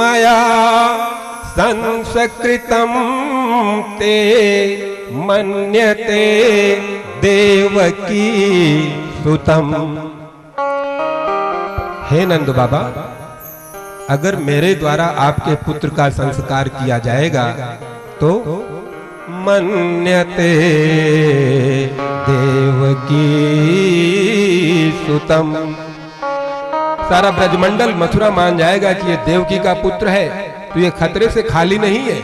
मया संस्कृतं ते मन्यते देवकी सुतम। हे नंद बाबा, अगर मेरे द्वारा आपके पुत्र का संस्कार किया जाएगा तो मन्यते देवकी सुतम, सारा ब्रजमंडल मथुरा मान जाएगा कि ये देवकी का पुत्र है, तो ये खतरे से खाली नहीं है।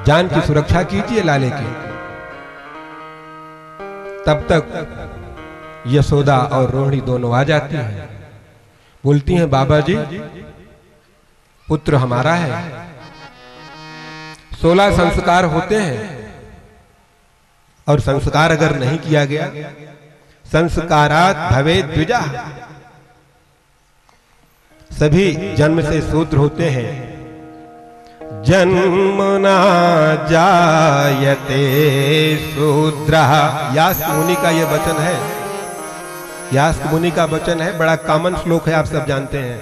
जान की सुरक्षा कीजिए लाले की। तब तक यशोदा और रोहिणी दोनों आ जाती हैं, बोलती हैं बाबा जी पुत्र हमारा है। 16 संस्कार होते हैं और संस्कार अगर नहीं किया गया, संस्कारात भवेत् द्विजा, सभी जन्म से शूद्र होते हैं। जन्मना जायते शूद्रः, यास्क मुनि का यह वचन है, यास्क मुनि का वचन है, बड़ा कॉमन श्लोक है, आप सब जानते हैं।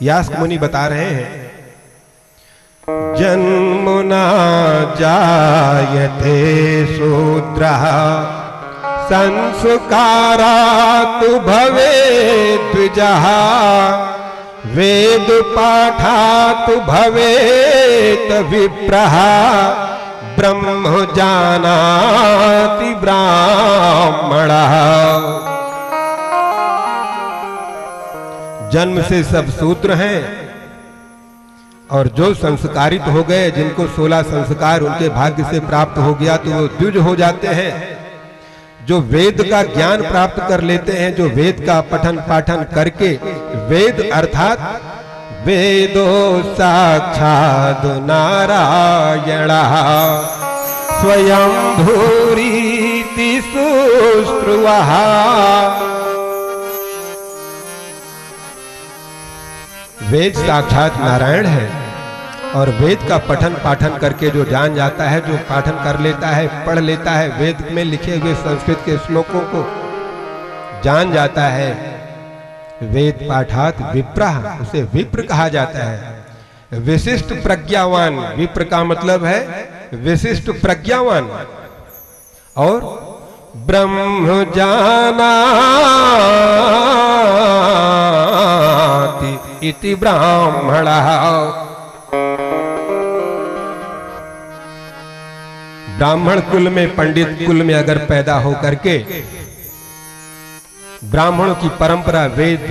यास्क मुनि बता रहे हैं जन्मना जायते शूद्रः संस्कारात् भवेत् द्विजः वेद पाठात् भवेत् विप्रः ब्रह्म जानाति ब्राह्मणः। जन्म से सब शूद्र हैं और जो संस्कारित हो गए, जिनको 16 संस्कार उनके भाग्य से प्राप्त हो गया, तो वो द्विज हो जाते हैं। जो वेद का ज्ञान प्राप्त कर लेते हैं, जो वेद का पठन पाठन करके, वेद अर्थात वेदो साक्षात् नारायणः स्वयं भूरीति शुश्रुवः। वेद साक्षात नारायण है और वेद का पठन पाठन करके जो जान जाता है, जो पाठन कर लेता है, पढ़ लेता है, वेद में लिखे हुए संस्कृत के श्लोकों को जान जाता है, वेद पाठात विप्रः, उसे विप्र कहा जाता है। विशिष्ट प्रज्ञावान, विप्र का मतलब है विशिष्ट प्रज्ञावान। और ब्रह्म जानाति इति ब्राह्मणः, ब्राह्मण कुल में, पंडित कुल में अगर पैदा हो करके ब्राह्मणों की परंपरा, वेद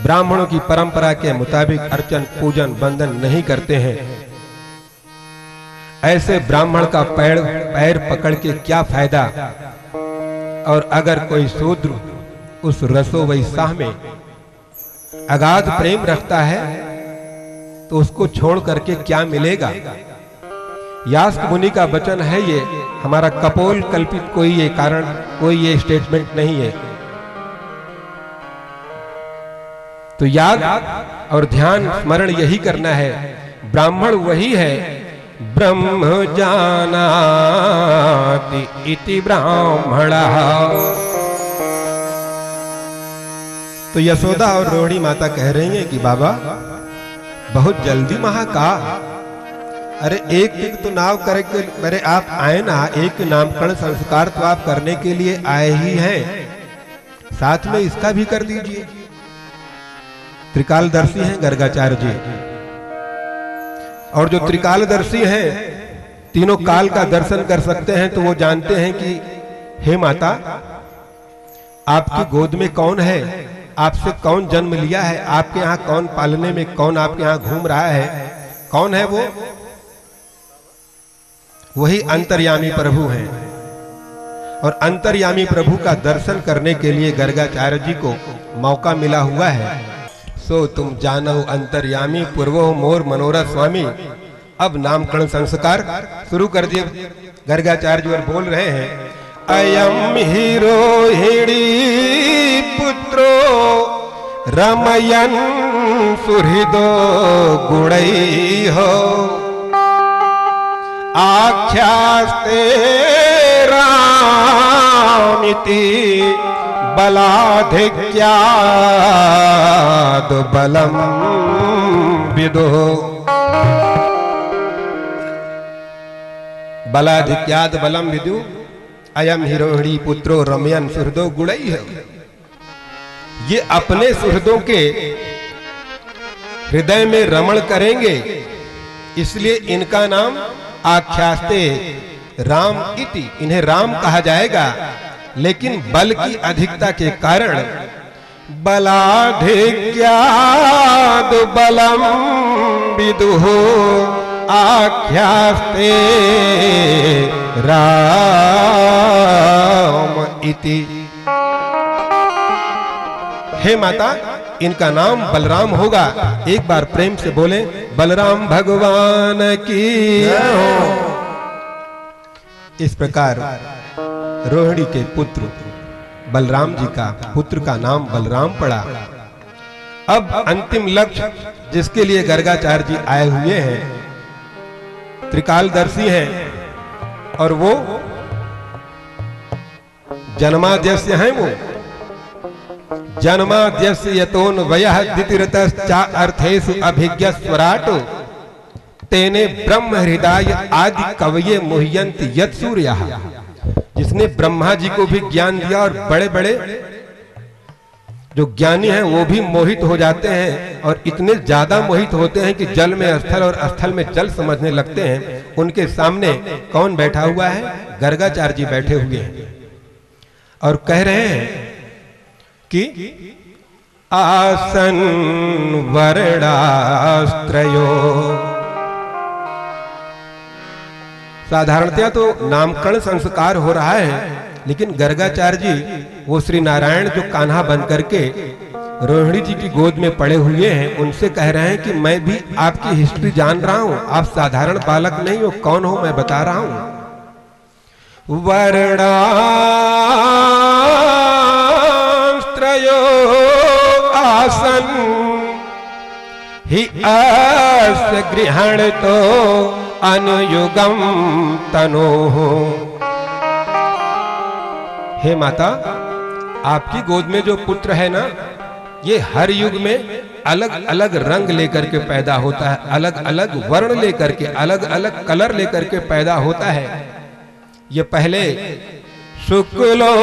ब्राह्मणों की परंपरा के मुताबिक अर्चन पूजन बंदन नहीं करते हैं, ऐसे ब्राह्मण का पैर पकड़ के क्या फायदा। और अगर कोई शूद्र उस रसो वैसाह में अगाध प्रेम रखता है तो उसको छोड़ करके क्या मिलेगा। यास्क मुनि का वचन है, ये हमारा कपोल कल्पित कोई ये कारण, कोई ये स्टेटमेंट नहीं है। तो याद और ध्यान स्मरण यही करना है, ब्राह्मण वही है, ब्रह्म जानाति इति ब्राह्मणः। तो यशोदा और रोहिणी माता कह रही हैं कि बाबा बहुत जल्दी महाका, अरे एक तो नाव करके मेरे आप आए ना, एक नामकरण संस्कार तो आप करने के लिए आए ही हैं, साथ में इसका भी कर दीजिए। त्रिकालदर्शी हैं गर्गाचार्य जी, और जो त्रिकालदर्शी हैं, तीनों काल का दर्शन कर सकते हैं, तो वो जानते हैं कि हे माता, आपकी गोद में कौन है, आपसे कौन जन्म लिया है, आपके यहाँ कौन पालने में, कौन आपके यहाँ घूम रहा है, कौन है वो? वही अंतर्यामी प्रभु हैं। और अंतर्यामी प्रभु का दर्शन करने के लिए गर्गाचार्य जी को मौका मिला हुआ है। सो तुम जानो अंतर्यामी पूर्वो मोर मनोरथ स्वामी। अब नामकरण संस्कार शुरू कर दिए। गर्गाचार्य जी और बोल रहे हैं, अयम ही रोहिणी पुत्रो रमयन सुहृदो गुणै हो, आख्यास्ते रामिति बलाधिक्याद बलम विदुः। बलाधिक्याद बलम विदुः अयम हि रोहिणी पुत्रो रमयन सुहृदो गुणैः। ये अपने सुहृदों के हृदय में रमण करेंगे, इसलिए इनका नाम आख्यास्ते राम इति, इन्हें राम कहा जाएगा। लेकिन बल की अधिकता के कारण बलाधिक्याद बलम विदुः आख्यास्ते राम इति। हे माता, इनका नाम बलराम होगा। एक बार प्रेम से बोले बलराम भगवान की जय हो। इस प्रकार रोहिणी के पुत्र बलराम जी का पुत्र का नाम बलराम पड़ा। अब अंतिम लक्ष्य जिसके लिए गर्गाचार्य जी आए हुए हैं, त्रिकालदर्शी हैं, और वो जन्माद्यस्य हैं। वो जन्माद्यस्य यतोन वयः दितिरतश्चा अर्थेषु अभिज्ञस्वराट तेने ब्रह्म हृदय आदि कवये मुह्यन्ति यत् सूर्यः। जिसने ब्रह्मा जी को भी ज्ञान दिया, और बड़े बड़े जो ज्ञानी हैं वो भी मोहित हो जाते हैं, और इतने ज्यादा मोहित होते हैं कि जल में स्थल और स्थल में जल समझने लगते हैं। उनके सामने कौन बैठा हुआ है? गर्गाचार्य जी बैठे हुए हैं और कह रहे हैं कि आसन वर्णास्त्रयो। साधारणतया तो नामकरण संस्कार हो रहा है, लेकिन गर्गाचार्य जी वो श्री नारायण जो कान्हा बन करके रोहिणी जी की गोद में पड़े हुए हैं, उनसे कह रहे हैं कि मैं भी आपकी हिस्ट्री जान रहा हूं, आप साधारण बालक नहीं हो, कौन हो मैं बता रहा हूं। वर्णास्त्रयो आसन हि अस्य गृहण तो अनुयुगम तनोः। हे माता, आपकी गोद में जो पुत्र है ना, ये हर युग में अलग अलग रंग लेकर के पैदा होता है, अलग अलग वर्ण लेकर के, अलग अलग कलर लेकर के पैदा होता है। ये पहले शुक्लो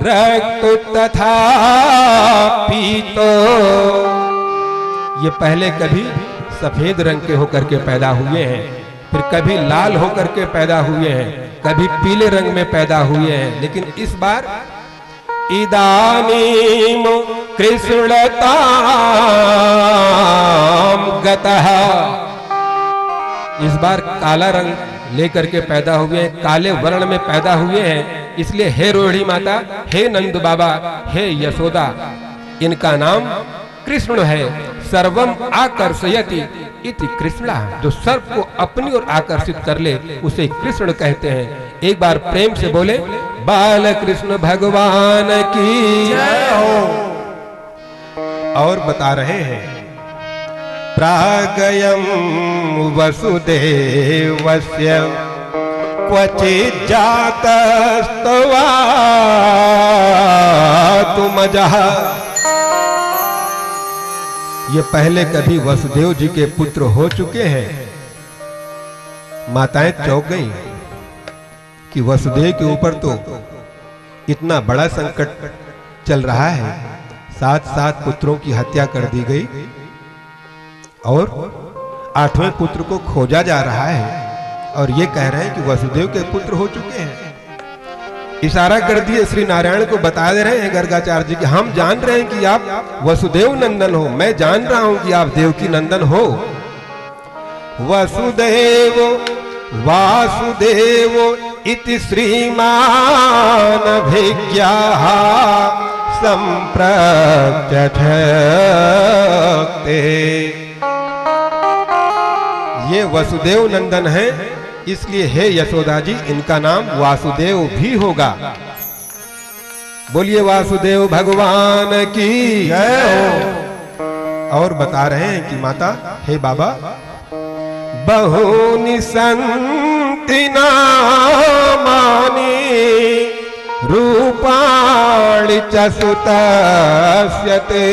रक्त तथा पीतो, ये पहले कभी सफेद रंग के होकर के पैदा हुए हैं, फिर कभी लाल होकर के पैदा हुए हैं, कभी पीले रंग में पैदा हुए हैं। लेकिन इस बार इदानीम कृष्णताम गतः, इस बार काला रंग लेकर के पैदा हुए हैं, काले वर्ण में पैदा हुए हैं। इसलिए हे रोहिणी माता, हे नंद बाबा, हे यशोदा, इनका नाम कृष्ण है। सर्वम आकर्षयति इति कृष्णा, जो सर्व को अपनी ओर आकर्षित कर ले उसे कृष्ण कहते हैं। एक बार प्रेम से बोले बाल कृष्ण भगवान की जय हो। और बता रहे हैं प्रागयम वसुदेवस्य क्वचित् जातस्तवा तुमजः। ये पहले कभी वसुदेव जी के पुत्र हो चुके हैं। माताएं चौंक गई कि वसुदेव के ऊपर तो इतना बड़ा संकट चल रहा है, 7 पुत्रों की हत्या कर दी गई और 8वें पुत्र को खोजा जा रहा है, और ये कह रहे हैं कि वसुदेव के पुत्र हो चुके हैं। इशारा कर दिए श्री नारायण को, बता दे रहे हैं गर्गाचार्य जी कि हम जान रहे हैं कि आप वसुदेव नंदन हो, मैं जान रहा हूं कि आप देवकी नंदन हो। वसुदेव वासुदेव इति श्रीमान अभिज्ञाः संप्रत्यक्षते। ये वसुदेव नंदन है, इसलिए हे यशोदा जी, इनका नाम वासुदेव भी होगा। बोलिए वासुदेव भगवान की जय हो। और बता रहे हैं कि माता, हे बाबा, बहुनि सन्ति नामानि रूपाणि च सुतस्य ते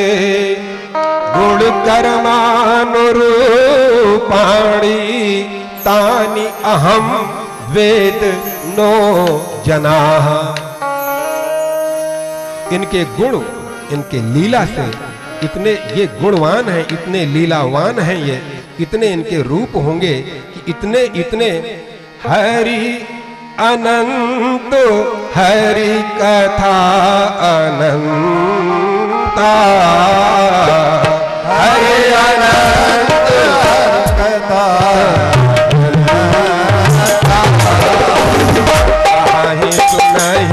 गुणकर्मानुरूपाणि तानि अहं वेद नो जनाः। इनके गुण, इनके लीला से इतने ये गुणवान हैं, इतने लीलावान हैं, ये इतने इनके रूप होंगे कि इतने इतने हरि अनंत हरि कथा अनंता हरि अनंत कथा कहीं सुनाई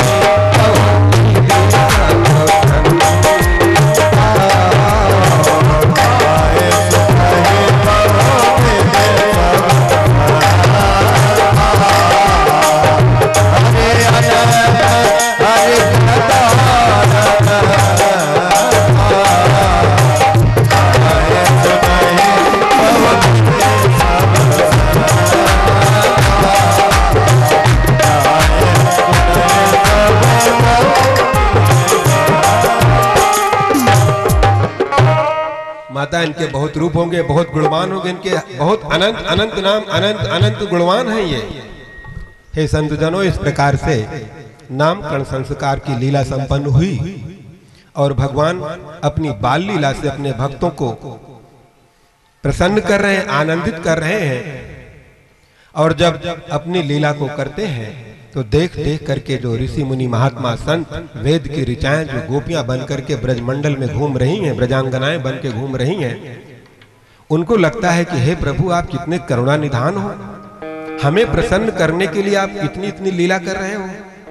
माता, इनके बहुत रूप होंगे, बहुत गुणवान होंगे, इनके बहुत अनंत अनंत नाम, अनंत अनंत गुणवान हैं ये। हे संतजनों, इस प्रकार से नामकरण संस्कार की लीला संपन्न हुई और भगवान अपनी बाल लीला से अपने भक्तों को प्रसन्न कर रहे हैं, आनंदित कर रहे हैं। और जब अपनी लीला को करते हैं तो देख देख करके जो ऋषि मुनि महात्मा संत वेद की ऋचाएं जो गोपियां बन करके ब्रजमंडल में घूम रही हैं, ब्रजांगनाएं बन के घूम रही हैं, उनको लगता है कि हे प्रभु, आप कितने करुणा निधान हो, हमें प्रसन्न करने के लिए आप इतनी इतनी लीला कर रहे हो,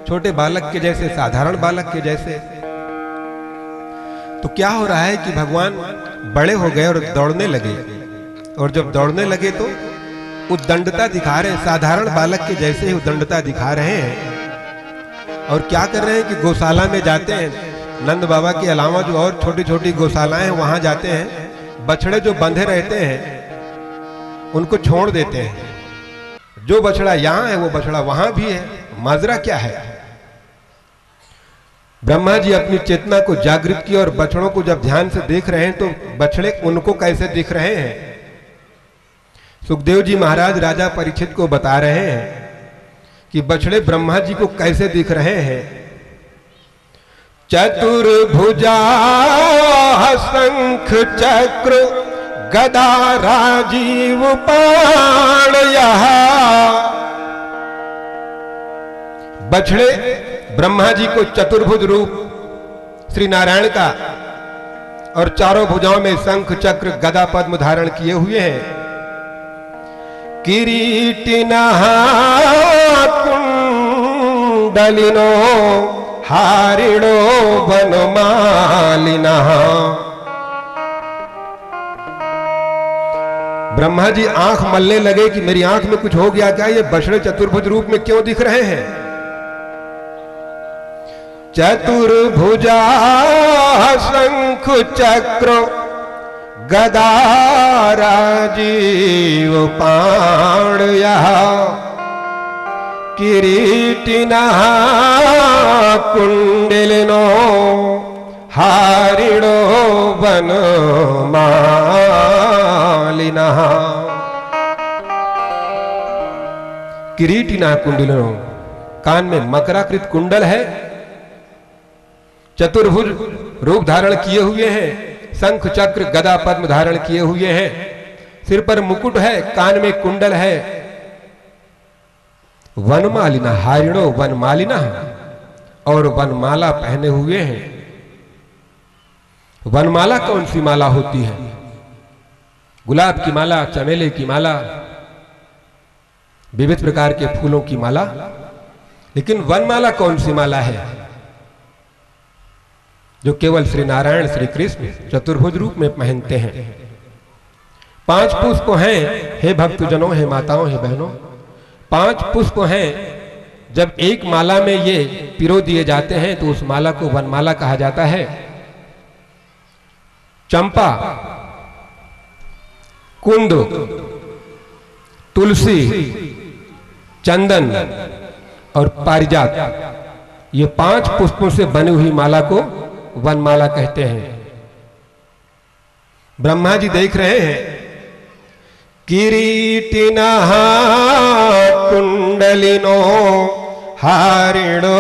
छोटे बालक के जैसे, साधारण बालक के जैसे। तो क्या हो रहा है कि भगवान बड़े हो गए और दौड़ने लगे, और जब दौड़ने लगे तो उद्दंडता दिखा रहे हैं, साधारण बालक के जैसे ही उद्दंडता दिखा रहे हैं। और क्या कर रहे हैं कि गौशाला में जाते हैं, नंद बाबा के अलावा जो और छोटी छोटी गौशालाएं हैं वहां जाते हैं, बछड़े जो बंधे रहते हैं उनको छोड़ देते हैं। जो बछड़ा यहाँ है वो बछड़ा वहां भी है। माजरा क्या है? ब्रह्मा जी अपनी चेतना को जागृत की और बछड़ों को जब ध्यान से देख रहे हैं तो बछड़े उनको कैसे दिख रहे हैं। सुखदेव जी महाराज राजा परीक्षित को बता रहे हैं कि बछड़े ब्रह्मा जी को कैसे दिख रहे हैं। चतुर्भुजा शंख चक्र गदा राजीव पाणयः। बछड़े ब्रह्मा जी को चतुर्भुज रूप श्री नारायण का और चारों भुजाओं में शंख चक्र गदा पद्म धारण किए हुए हैं। किरीटिनः कुंडलिनो हारिणो वनमालिनः। ब्रह्मा जी आंख मलने लगे कि मेरी आंख में कुछ हो गया क्या, ये बछड़े चतुर्भुज रूप में क्यों दिख रहे हैं। चतुर्भुजा शंख चक्र गदा राजीव पाणयः। किरीटिनः कुंडलिनो हारिणो वनमालिनः। किरीटिनः कुंडलिनो, कान में मकराकृत कुंडल है, चतुर्भुज रूप धारण किए हुए हैं, शंख चक्र गदा पद्म धारण किए हुए हैं, सिर पर मुकुट है, कान में कुंडल है। वनमालिना हारिणो वनमालिना, और वनमाला पहने हुए हैं। वनमाला कौन सी माला होती है? गुलाब की माला, चमेले की माला, विविध प्रकार के फूलों की माला। लेकिन वनमाला कौन सी माला है जो केवल श्री नारायण श्री कृष्ण चतुर्भुज रूप में पहनते हैं। 5 पुष्प हैं हे भक्तजनों, हे माताओं, हे बहनों, 5 पुष्प हैं। जब एक माला में ये पिरो दिए जाते हैं तो उस माला को वनमाला कहा जाता है। चंपा, कुंद, तुलसी, चंदन और पारिजात, ये 5 पुष्पों से बनी हुई माला को वनमाला कहते हैं। ब्रह्मा जी देख रहे हैं किरीटिनः कुंडलिनो हारिणो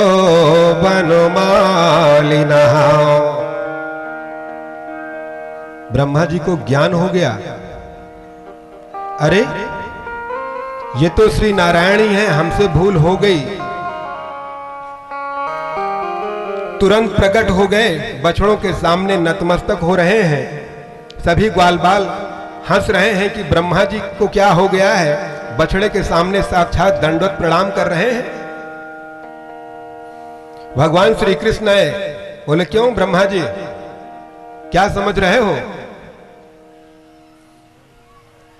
वनमालिनः। ब्रह्मा जी को ज्ञान हो गया, अरे ये तो श्री नारायण ही हैं, हमसे भूल हो गई। तुरंत प्रकट हो गए, बछड़ों के सामने नतमस्तक हो रहे हैं। सभी ग्वाल बाल हंस रहे हैं कि ब्रह्मा जी को क्या हो गया है, बछड़े के सामने साक्षात दंडवत प्रणाम कर रहे हैं। भगवान श्री कृष्ण आए, बोले क्यों ब्रह्मा जी, क्या समझ रहे हो?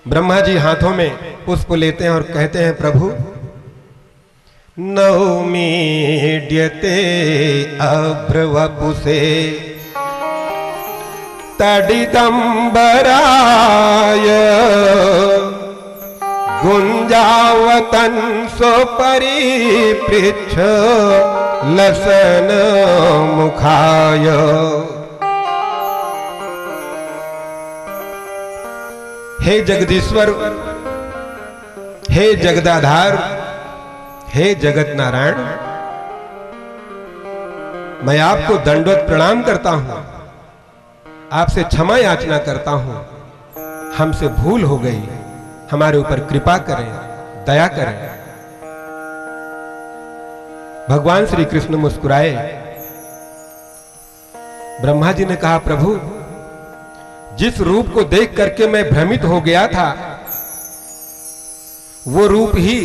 ब्रह्मा जी हाथों में पुष्प लेते हैं और कहते हैं प्रभु नौमीड्यते अभ्रवपुषे तडिदंबराय गुंजावतन परिपृच्छ लसन मुखाय। हे जगदीश्वर, हे जगदाधार, हे जगत नारायण, मैं आपको दंडवत प्रणाम करता हूं, आपसे क्षमा याचना करता हूं। हमसे भूल हो गई, हमारे ऊपर कृपा करें, दया करें। भगवान श्री कृष्ण मुस्कुराए। ब्रह्मा जी ने कहा प्रभु, जिस रूप को देख करके मैं भ्रमित हो गया था, वो रूप ही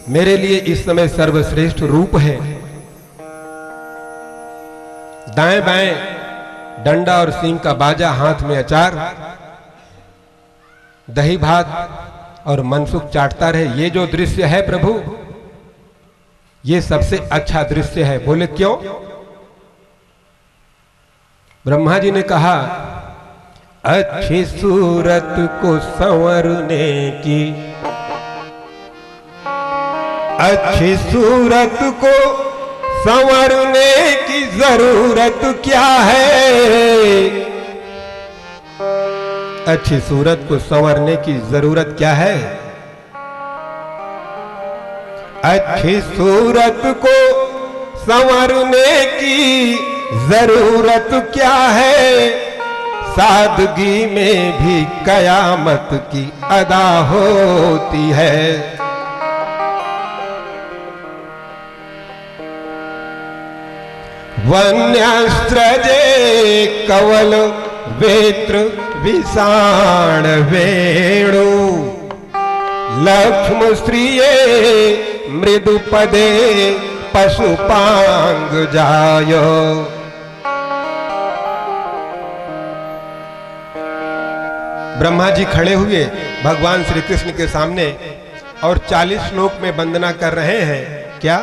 मेरे लिए इस समय सर्वश्रेष्ठ रूप है। दाएं बाएं डंडा और सींग का बाजा, हाथ में अचार, दही भात और मनसुख चाटता रहे, ये जो दृश्य है प्रभु, ये सबसे अच्छा दृश्य है। बोले क्यों? ब्रह्मा जी ने कहा अच्छी सूरत को संवरने की, अच्छी सूरत को संवरने की जरूरत क्या है? अच्छी सूरत को संवरने की जरूरत क्या है? अच्छी सूरत को संवरने की जरूरत क्या है? सादगी में भी कयामत की अदा होती है। वन्यस्त्रजे कवल वेत्र विषाण वेणु लक्ष्म स्त्रिये मृदु पदे पशुपांग जायो। ब्रह्मा जी खड़े हुए भगवान श्री कृष्ण के सामने और 40 श्लोक में वंदना कर रहे हैं। क्या?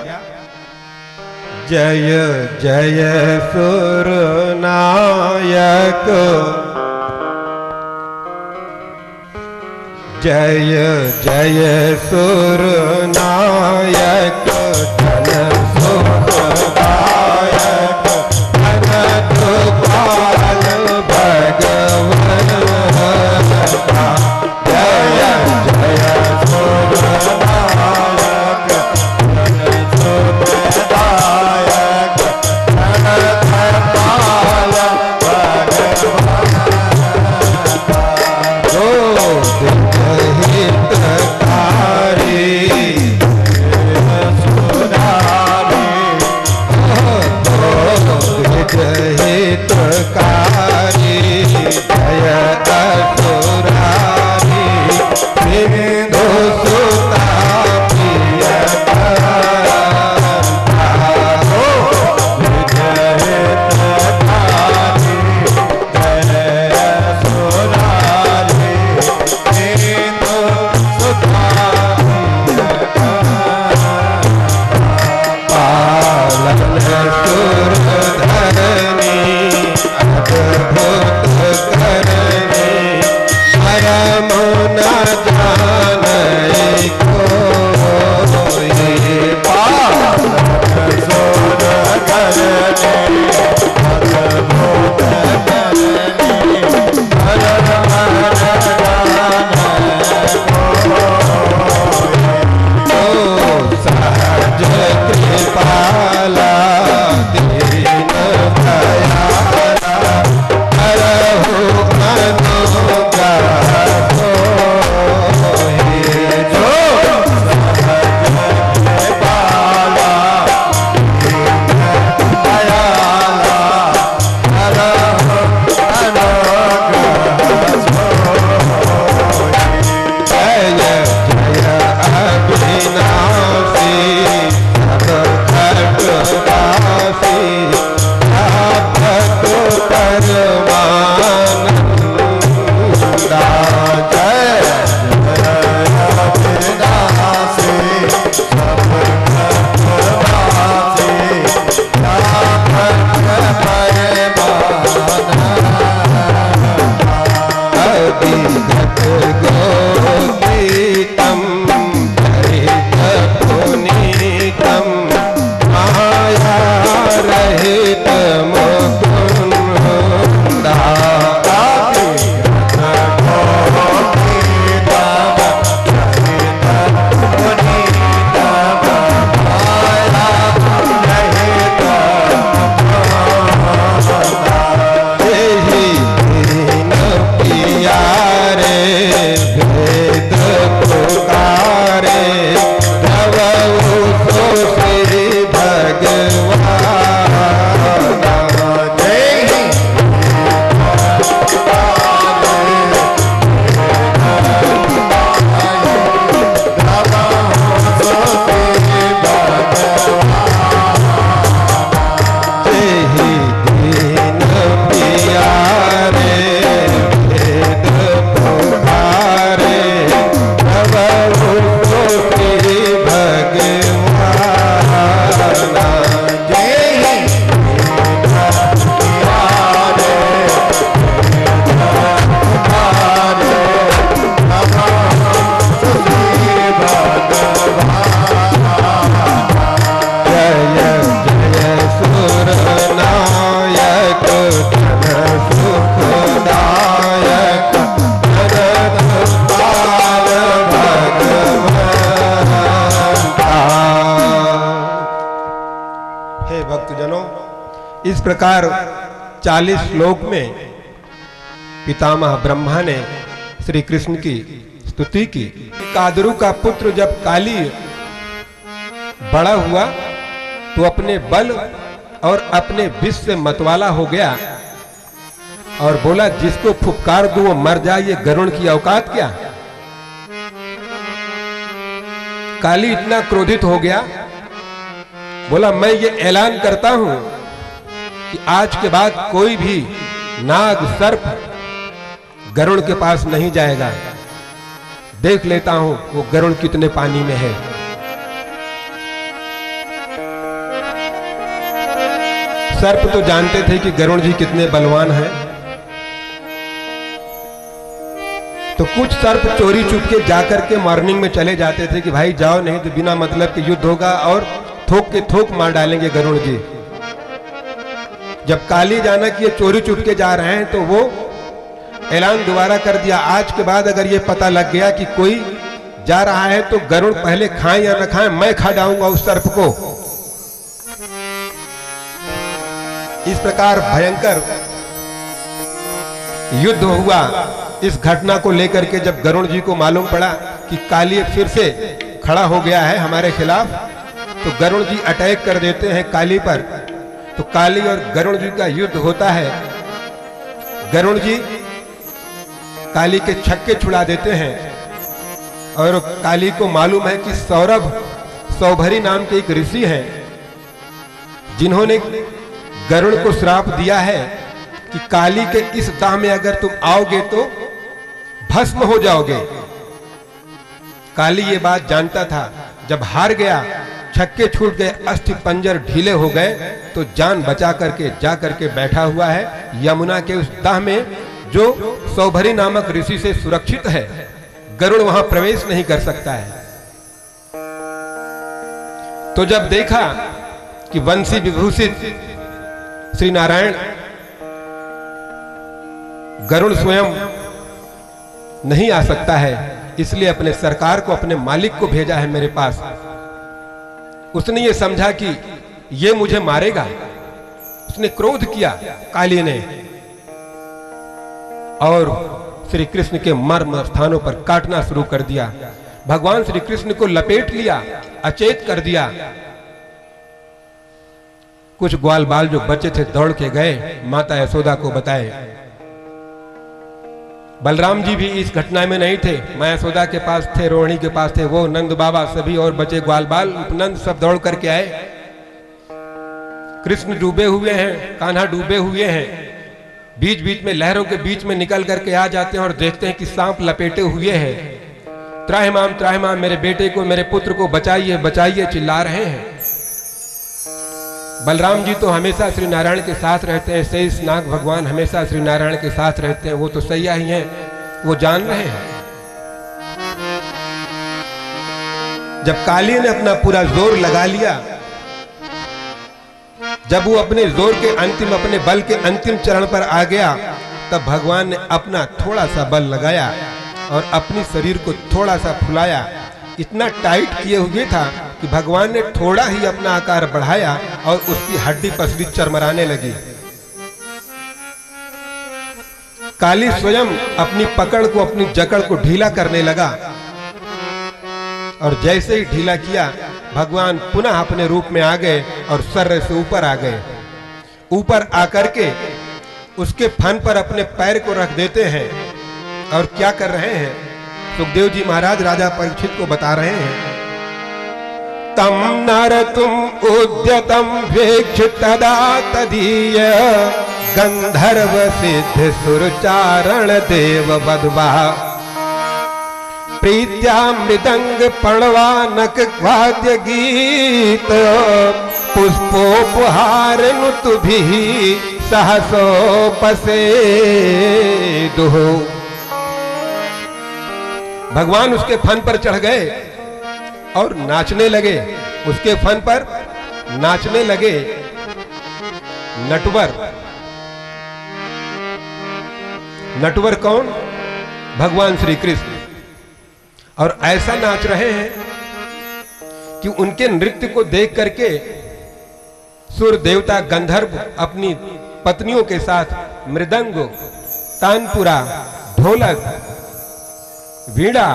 जय जय सुरनायक, जय जय सुरनायक, धन सुखदायक, अनंत पाल भगवन हरता। जय जय सुरनायक, धन सुखदायक, अनंत पाल भगवन हरता। हितकारी जय असुरारी सिंधु सुता सोना वेद पुकारे प्रभु सो श्री भगवान। इस प्रकार 40 श्लोक में पितामह ब्रह्मा ने श्री कृष्ण की स्तुति की। कादरू का पुत्र जब काली बड़ा हुआ तो अपने बल और अपने विष से मतवाला हो गया और बोला जिसको फुफकार दूं वो मर जाए, ये गरुड़ की औकात क्या। काली इतना क्रोधित हो गया, बोला मैं ये ऐलान करता हूं कि आज के बाद कोई भी नाग सर्प गरुड़ के पास नहीं जाएगा। देख लेता हूं वो गरुड़ कितने पानी में है। सर्प तो जानते थे कि गरुड़ जी कितने बलवान हैं, तो कुछ सर्प चोरी चुपके जाकर के मॉर्निंग में चले जाते थे कि भाई जाओ, नहीं तो बिना मतलब के युद्ध होगा और थोक के थोक मार डालेंगे गरुड़ जी। जब काली जाना कि ये चोरी चुपके जा रहे हैं तो वो ऐलान दोबारा कर दिया, आज के बाद अगर ये पता लग गया कि कोई जा रहा है तो गरुड़ पहले खाएं या न खाएं, मैं खा डाऊंगा उस सर्प को। इस प्रकार भयंकर युद्ध हुआ। इस घटना को लेकर के जब गरुड़ जी को मालूम पड़ा कि काली फिर से खड़ा हो गया है हमारे खिलाफ, तो गरुड़ जी अटैक कर देते हैं काली पर। तो काली और गरुड़ जी का युद्ध होता है। गरुड़ जी काली के छक्के छुड़ा देते हैं और काली को मालूम है कि सौभरी नाम के एक ऋषि हैं जिन्होंने गरुड़ को श्राप दिया है कि काली के इस दाह में अगर तुम आओगे तो भस्म हो जाओगे। काली ये बात जानता था। जब हार गया, छक्के छूट गए, अस्थि पंजर ढीले हो गए, तो जान बचा करके जा करके बैठा हुआ है यमुना के उस दाह में जो सौभरी नामक ऋषि से सुरक्षित है। गरुड़ वहां प्रवेश नहीं कर सकता है। तो जब देखा कि वंशी विभूषित श्री नारायण गरुड़ स्वयं नहीं आ सकता है, इसलिए अपने सरकार को, अपने मालिक को भेजा है मेरे पास। उसने ये समझा कि ये मुझे मारेगा, उसने क्रोध किया काली ने और श्री कृष्ण के मर्म स्थानों पर काटना शुरू कर दिया। भगवान श्री कृष्ण को लपेट लिया, अचेत कर दिया। कुछ ग्वाल बाल जो बच्चे थे दौड़ के गए, माता यशोदा को बताए। बलराम जी भी इस घटना में नहीं थे, मां यशोदा के पास थे, रोहिणी के पास थे। वो नंद बाबा सभी और बचे ग्वाल बाल उपनंद सब दौड़ करके आए। कृष्ण डूबे हुए हैं, कान्हा डूबे हुए हैं, बीच बीच में लहरों के बीच में निकल करके आ जाते हैं और देखते हैं कि सांप लपेटे हुए हैं। त्राहिमाम मेरे बेटे को, मेरे पुत्र को बचाइए बचाइए चिल्ला रहे हैं। बलराम जी तो हमेशा श्री नारायण के साथ रहते हैं, शेष नाग भगवान हमेशा श्री नारायण के साथ रहते हैं, वो तो सैया ही हैं, वो जान रहे हैं। जब काली ने अपना पूरा जोर लगा लिया, जब वो अपने जोर के अंतिम, अपने बल के अंतिम चरण पर आ गया, तब भगवान ने अपना थोड़ा सा बल लगाया और अपनी शरीर को थोड़ा सा फुलाया। इतना टाइट किए हुए था कि भगवान ने थोड़ा ही अपना आकार बढ़ाया और उसकी हड्डी पसली चरमराने लगी। काली स्वयं अपनी पकड़ को, अपनी जकड़ को ढीला करने लगा और जैसे ही ढीला किया भगवान पुनः अपने रूप में आ गए और सर्र से ऊपर आ गए। ऊपर आकर के उसके फन पर अपने पैर को रख देते हैं और क्या कर रहे हैं? सुखदेव जी महाराज राजा परीक्षित को बता रहे हैं, तम नर तुम उद्यतम वेक्ष तदा तदीय गंधर्व सिद्ध सुरचारण देव वधवा प्रीत्या मृदंग पणवानक वाद्य गीत पुष्पोपहार नुतुभि सहसोपसे दुहो। भगवान उसके फन पर चढ़ गए और नाचने लगे, उसके फन पर नाचने लगे। नटवर, नटवर कौन? भगवान श्री कृष्ण। और ऐसा नाच रहे हैं कि उनके नृत्य को देख करके सुर देवता गंधर्व अपनी पत्नियों के साथ मृदंग, तानपुरा, ढोलक, वीणा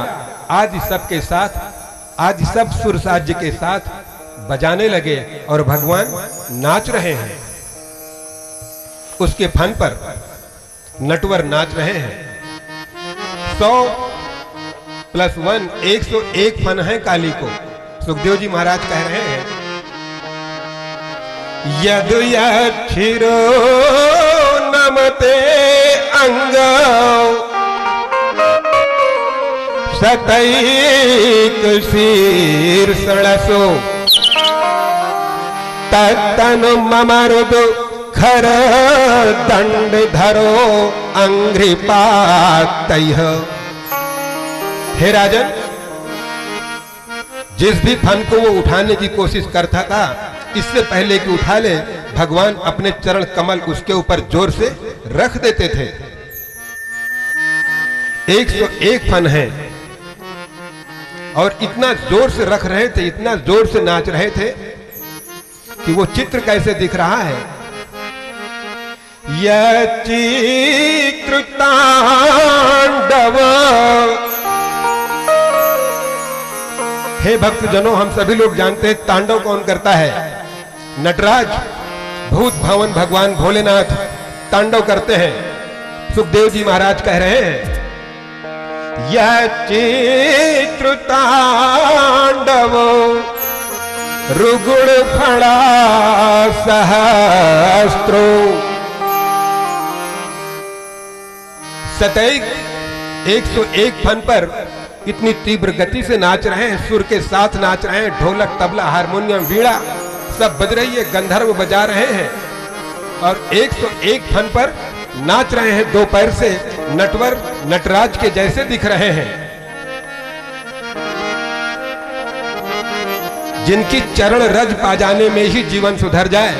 आदि सब के साथ, आदि सब सुर साज्य के साथ बजाने लगे और भगवान नाच रहे हैं। उसके फन पर नटवर नाच रहे हैं। 100+1 101 फन है काली को। सुखदेव जी महाराज कह रहे हैं, यदु यक्षिरो नमते अंग सतैक शीर्षणसो तत्तनु ममरुदु खर दंड धरो अंघ्रिपातैः। हे राजन, जिस भी फन को वो उठाने की कोशिश करता था, इससे पहले कि उठा ले, भगवान अपने चरण कमल उसके ऊपर जोर से रख देते थे। 101 फन है और इतना जोर से रख रहे थे, इतना जोर से नाच रहे थे कि वो चित्र कैसे दिख रहा है। यह चित्र तांडव, हे भक्तजनों, हम सभी लोग जानते हैं तांडव कौन करता है। नटराज, भूत भवन भगवान भोलेनाथ तांडव करते हैं। सुखदेव जी महाराज कह रहे हैं, यह चित्र तांडव रुगुण फड़ा सहस्त्रो। सतैक 101 फन पर इतनी तीव्र गति से नाच रहे हैं, सुर के साथ नाच रहे हैं, ढोलक, तबला, हारमोनियम, वीणा सब बज रही है, गंधर्व बजा रहे हैं और 101 फन पर नाच रहे हैं। दो पैर से नटवर नटराज के जैसे दिख रहे हैं। जिनकी चरण रज पा जाने में ही जीवन सुधर जाए,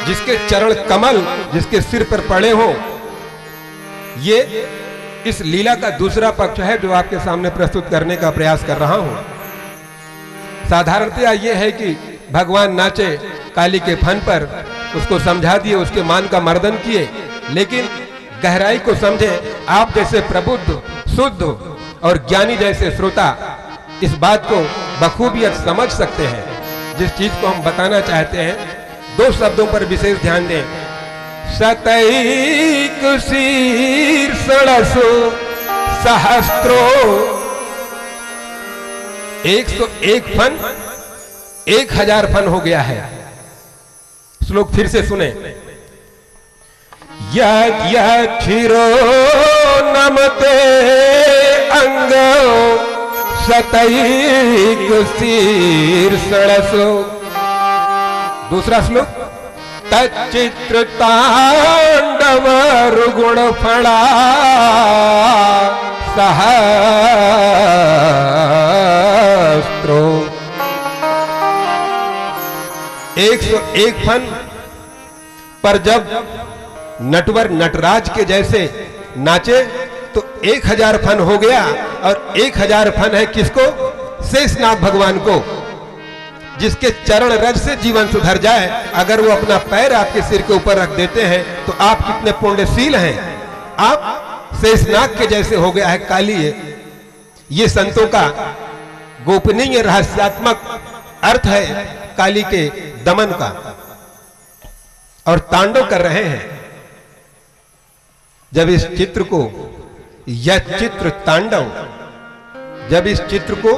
जिसके चरण कमल जिसके सिर पर पड़े हो, ये इस लीला का दूसरा पक्ष है जो आपके सामने प्रस्तुत करने का प्रयास कर रहा हूं। साधारणतया ये है कि भगवान नाचे काली के फन पर, उसको समझा दिए, उसके मान का मर्दन किए, लेकिन गहराई को समझे आप जैसे प्रबुद्ध, शुद्ध और ज्ञानी जैसे श्रोता इस बात को बखूबियत समझ सकते हैं। जिस चीज को हम बताना चाहते हैं, दो शब्दों पर विशेष ध्यान दें। सतैक शीर्षणसो सहस्त्रो, 101 फन 1000 फन हो गया है। श्लोक फिर से सुने। यक्षिरो नमते अंग सतैक शीर्षणसो। दूसरा श्लोक, तच्चित्र तांडव रुगुण फड़ा सहस्त्रो। 101 फन पर जब नटवर नटराज के जैसे नाचे तो 1000 फन हो गया। और 1000 फन है किसको? शेषनाग भगवान को। जिसके चरण रज से जीवन सुधर जाए, अगर वो अपना पैर आपके सिर के ऊपर रख देते हैं तो आप कितने पुण्यशील हैं। आप शेषनाग के जैसे हो गया है काली। ये संतों का गोपनीय रहस्यात्मक अर्थ है काली के दमन का, और तांडव कर रहे हैं। जब इस चित्र को, यह चित्र तांडव, जब इस चित्र को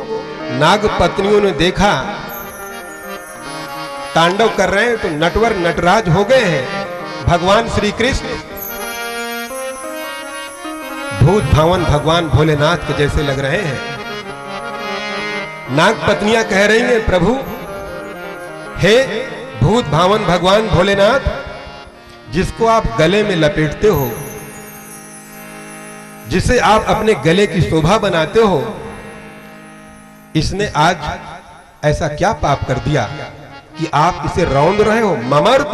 नाग पत्नियों ने देखा तांडव कर रहे हैं, तो नटवर नटराज हो गए हैं भगवान श्री कृष्ण, भूत भावन भगवान भोलेनाथ के जैसे लग रहे हैं। नाग पत्नियां कह रही हैं, प्रभु हे भूत भावन भगवान भोलेनाथ, जिसको आप गले में लपेटते हो, जिसे आप अपने गले की शोभा बनाते हो, इसने आज ऐसा क्या पाप कर दिया कि आप इसे रौंद रहे हो? ममर्त,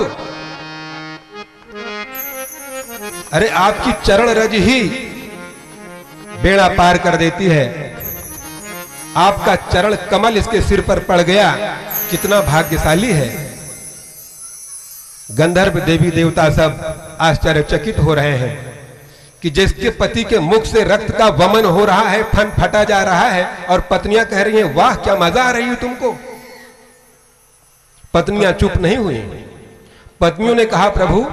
अरे आपकी चरण रज ही बेड़ा पार कर देती है। आपका चरण कमल इसके सिर पर पड़ गया, कितना भाग्यशाली है। गंधर्व देवी देवता सब आश्चर्यचकित हो रहे हैं कि जिसके पति के मुख से रक्त का वमन हो रहा है, फन फटा जा रहा है, और पत्नियां कह रही हैं वाह क्या मजा आ रही है तुमको। पत्नियां चुप नहीं हुई। पत्नियों ने कहा, प्रभु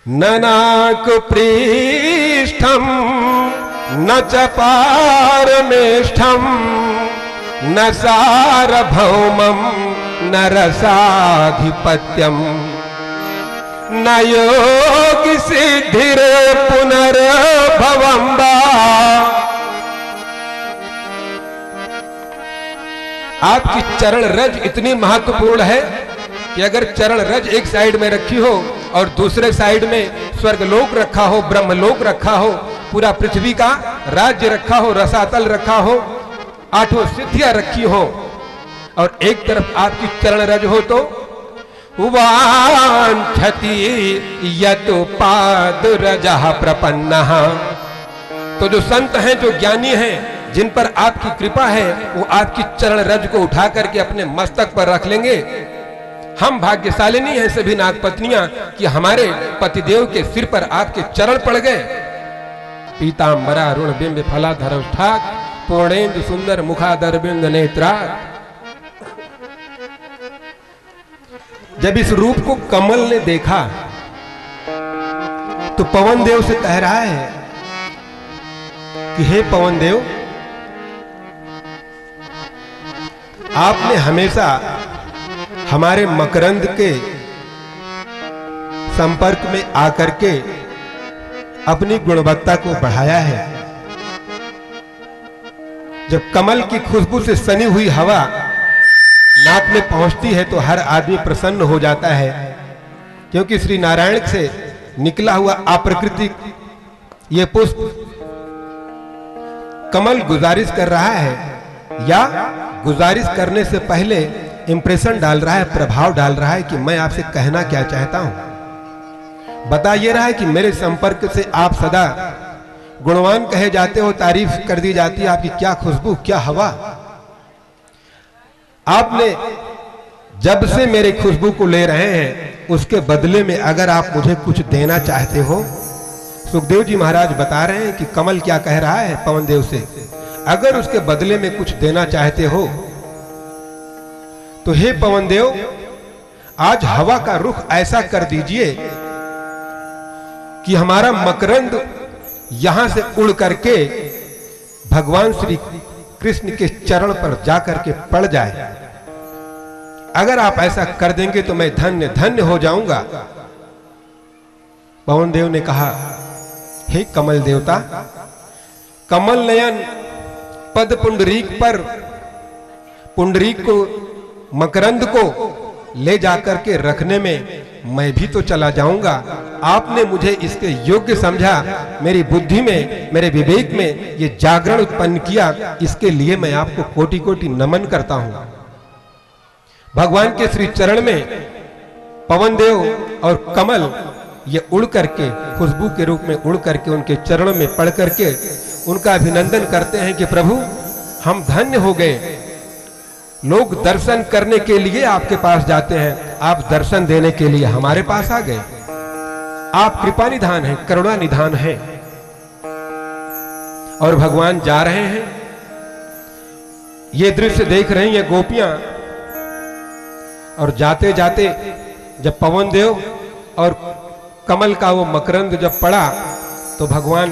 ननाक पृष्ठम न च पारमेष्ठम न सार्वभौमम न रसाधिपत्यम न योगि सिद्धिर पुनर्भवम् वा। आपकी चरण रज इतनी महत्वपूर्ण है कि अगर चरण रज एक साइड में रखी हो और दूसरे साइड में स्वर्गलोक रखा हो, ब्रह्मलोक रखा हो, पूरा पृथ्वी का राज्य रखा हो, रसातल रखा हो, आठों सिद्धियां रखी हो, और एक तरफ आपकी चरण रज हो, तो वांछति यतो पादुरजः प्रपन्नः। तो जो संत हैं, जो ज्ञानी हैं, जिन पर आपकी कृपा है, वो आपकी चरण रज को उठा करके अपने मस्तक पर रख लेंगे। हम भाग्यशाली नहीं हैं सभी नागपत्नियां कि हमारे पतिदेव के सिर पर आपके चरण पड़ गए। पीतांबरा अरुण बिंब फलाधर ठाक पूर्णेन्दु सुंदर मुखादर बिंद नेत्रा। जब इस रूप को कमल ने देखा तो पवन देव से कह रहा है कि हे पवन देव, आपने हमेशा हमारे मकरंद के संपर्क में आकर के अपनी गुणवत्ता को बढ़ाया है। जब कमल की खुशबू से सनी हुई हवा नाक में पहुंचती है तो हर आदमी प्रसन्न हो जाता है, क्योंकि श्री नारायण से निकला हुआ अप्राकृतिक ये पुष्प कमल गुजारिश कर रहा है, या गुजारिश करने से पहले इंप्रेशन डाल रहा है, प्रभाव डाल रहा है कि मैं आपसे कहना क्या चाहता हूं। बता ये रहा है कि मेरे संपर्क से आप सदा गुणवान कहे जाते हो, तारीफ कर दी जाती है, आपकी क्या खुशबू, क्या हवा। आपने जब से मेरे खुशबू को ले रहे हैं, उसके बदले में अगर आप मुझे कुछ देना चाहते हो। सुखदेव जी महाराज बता रहे हैं कि कमल क्या कह रहा है पवन देव से, अगर उसके बदले में कुछ देना चाहते हो तो हे पवन देव, आज हवा का रुख ऐसा कर दीजिए कि हमारा मकरंद यहां से उड़ करके भगवान श्री कृष्ण के चरण पर जाकर के पड़ जाए। अगर आप ऐसा कर देंगे तो मैं धन्य धन्य हो जाऊंगा। पवन देव ने कहा, हे कमल देवता, कमल नयन पद पुंडरीक पर, पुंडरीक को, मकरंद को ले जाकर के रखने में मैं भी तो चला जाऊंगा। आपने मुझे इसके योग्य समझा, मेरी बुद्धि में, मेरे विवेक में ये जागरण उत्पन्न किया, इसके लिए मैं आपको कोटि कोटि नमन करता हूं। भगवान के श्री चरण में पवन देव और कमल ये उड़ करके, खुशबू के रूप में उड़ करके उनके चरणों में पड़ करके उनका अभिनंदन करते हैं कि प्रभु हम धन्य हो गए लोग दर्शन करने के लिए आपके पास जाते हैं, आप दर्शन देने के लिए हमारे पास आ गए। आप कृपा निधान हैं, करुणा निधान हैं। और भगवान जा रहे हैं, ये दृश्य देख रही हैं गोपियां। और जाते जाते जब पवन देव और कमल का वो मकरंद जब पड़ा तो भगवान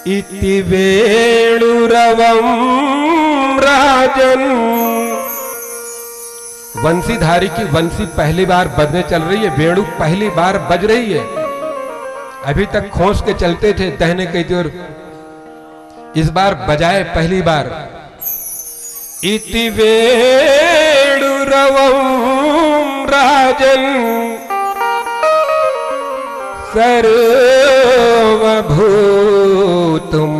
इति वेणुरवम राजन, वंशीधारी की वंशी पहली बार बजने चल रही है, वेणु पहली बार बज रही है। अभी तक खोस के चलते थे दहने के जोर, इस बार बजाए पहली बार। इति वेणुरवम राजन सर्वभूत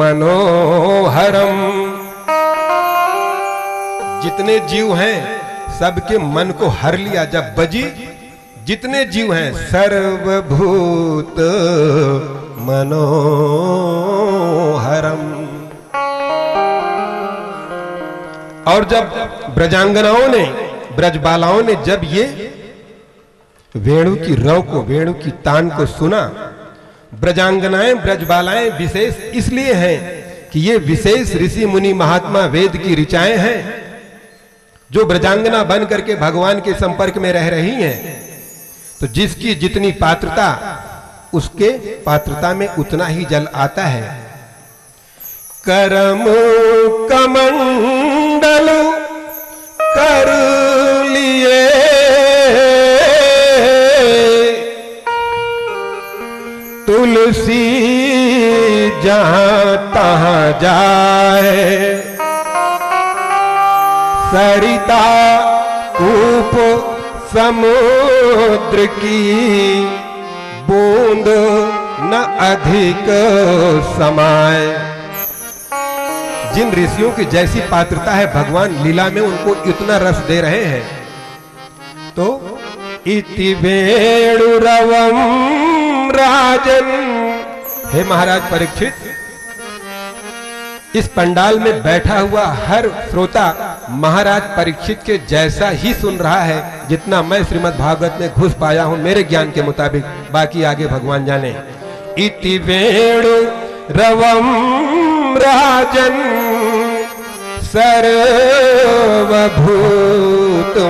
मनोहरम। जितने जीव हैं सबके मन को हर लिया जब बजी। जितने जीव हैं सर्वभूत मनोहरम। और जब ब्रजांगनाओं ने, ब्रजबालाओं ने जब ये वेणु की रव को, वेणु की तान को सुना, ब्रजांगनाएं ब्रजबालाएं विशेष इसलिए हैं कि ये विशेष ऋषि मुनि महात्मा वेद की ऋचाएं हैं जो ब्रजांगना बन करके भगवान के संपर्क में रह रही हैं। तो जिसकी जितनी पात्रता, उसके पात्रता में उतना ही जल आता है। करम कमंडल कर लिए तुलसी जहां तहां जाए, सरिता कूप समुद्र की बूंद न अधिक समाए। जिन ऋषियों की जैसी पात्रता है भगवान लीला में उनको इतना रस दे रहे हैं। तो इति वेणुरवम राजन, हे महाराज परीक्षित, इस पंडाल में बैठा हुआ हर श्रोता महाराज परीक्षित के जैसा ही सुन रहा है जितना मैं श्रीमद् भागवत में घुस पाया हूं मेरे ज्ञान के मुताबिक। बाकी आगे भगवान जाने। इति वेणुरवम राजन सर्वभूत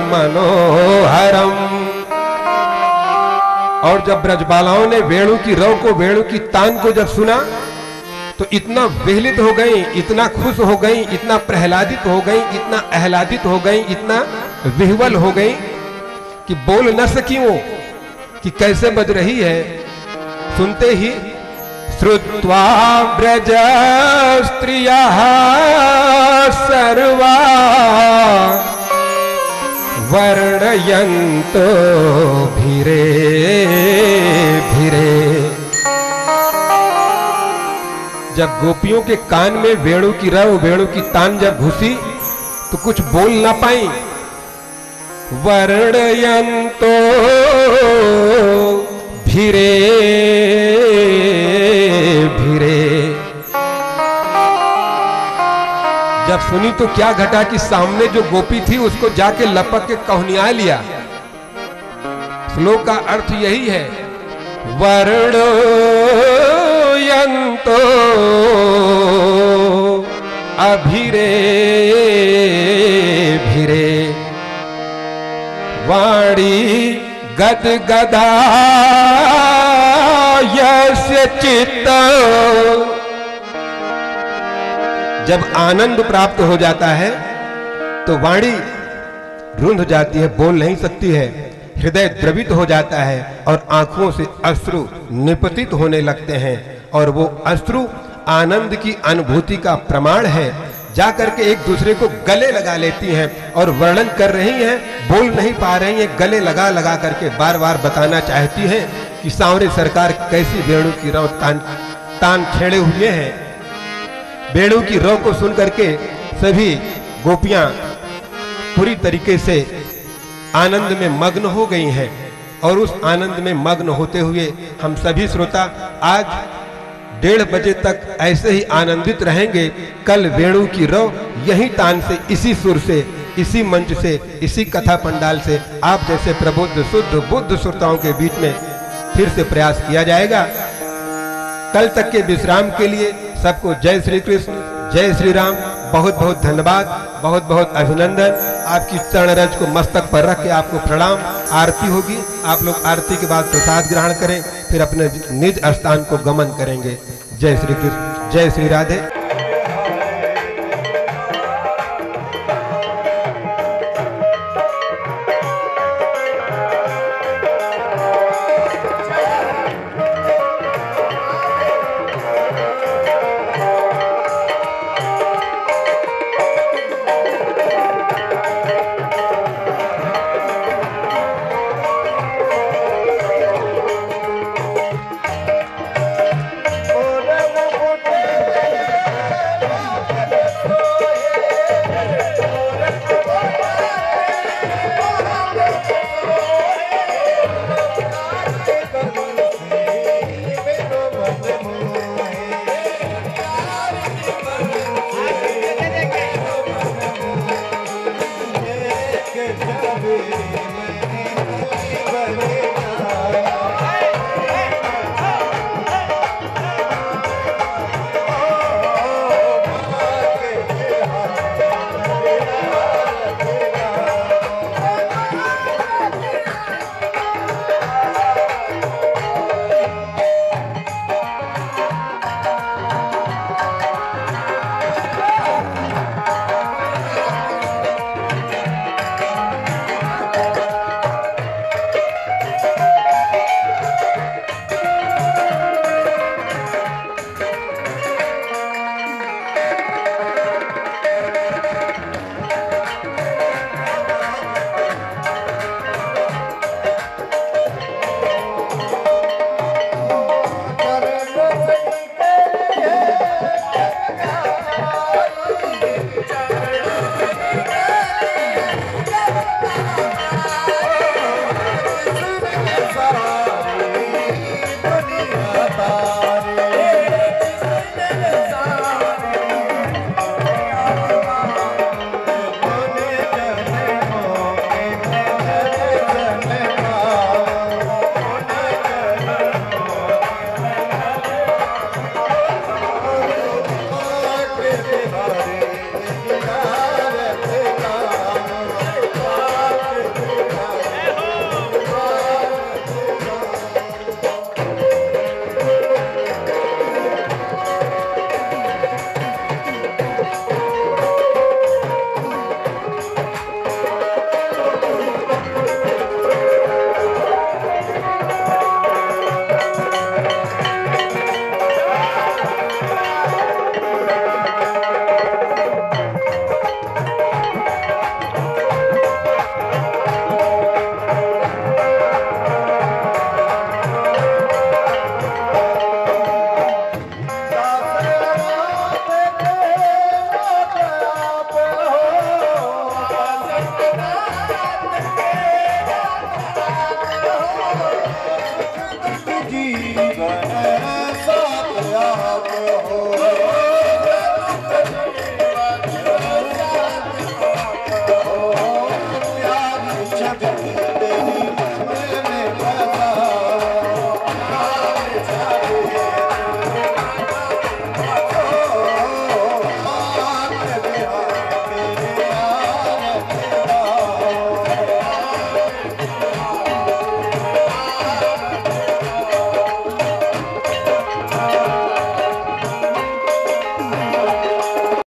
मनोहरम। और जब ब्रजबालाओं ने वेणु की रव को, वेणु की तान को जब सुना तो इतना विहलित हो गई, इतना खुश हो गई, इतना प्रहलादित हो गई, इतना आह्लादित हो गई, इतना विह्वल हो गई कि बोल न सकी वो कि कैसे बज रही है। सुनते ही श्रुत्वा ब्रज स्त्रियः सर्वा वर्णयन्तो भिरे भिरे। जब गोपियों के कान में वेणु की रव, वेणु की तान जब घुसी तो कुछ बोल ना पाई। वर्णयन्तो भिरे भिरे। जब सुनी तो क्या घटा कि सामने जो गोपी थी उसको जाके लपक के कहनिया लिया। श्लोक का अर्थ यही है, वर्णयन्तो अभिरे भिरे। वाणी गदगदा यस्य चित्त। जब आनंद प्राप्त हो जाता है तो वाणी रुंध जाती है, बोल नहीं सकती है, हृदय द्रवित हो जाता है और आंखों से अश्रु निपतित होने लगते हैं। और वो अश्रु आनंद की अनुभूति का प्रमाण है। जाकर के एक दूसरे को गले लगा लेती हैं और वर्णन कर रही हैं, बोल नहीं पा रही हैं, गले लगा लगा करके बार बार बताना चाहती हैं कि सांवरे सरकार कैसी वेणु की रव तान छेड़े हुए हैं। वेणु की रव को सुन करके सभी गोपियां पूरी तरीके से आनंद में मग्न हो गई हैं। और उस आनंद में मग्न होते हुए हम सभी श्रोता आज 1:30 बजे तक ऐसे ही आनंदित रहेंगे। कल वेणु की रव यही तान से, इसी सुर से इसी मंच से, इसी कथा पंडाल से आप जैसे प्रबुद्ध शुद्ध बुद्ध श्रोताओं के बीच में फिर से प्रयास किया जाएगा। कल तक के विश्राम के लिए सबको जय श्री कृष्ण, जय श्री राम। बहुत बहुत धन्यवाद, बहुत बहुत अभिनंदन। आपकी चरण रज को मस्तक पर रख के आपको प्रणाम। आरती होगी, आप लोग आरती के बाद प्रसाद ग्रहण करें, फिर अपने निज स्थान को गमन करेंगे। जय श्री कृष्ण, जय श्री राधे। जीवन साथ आप हो।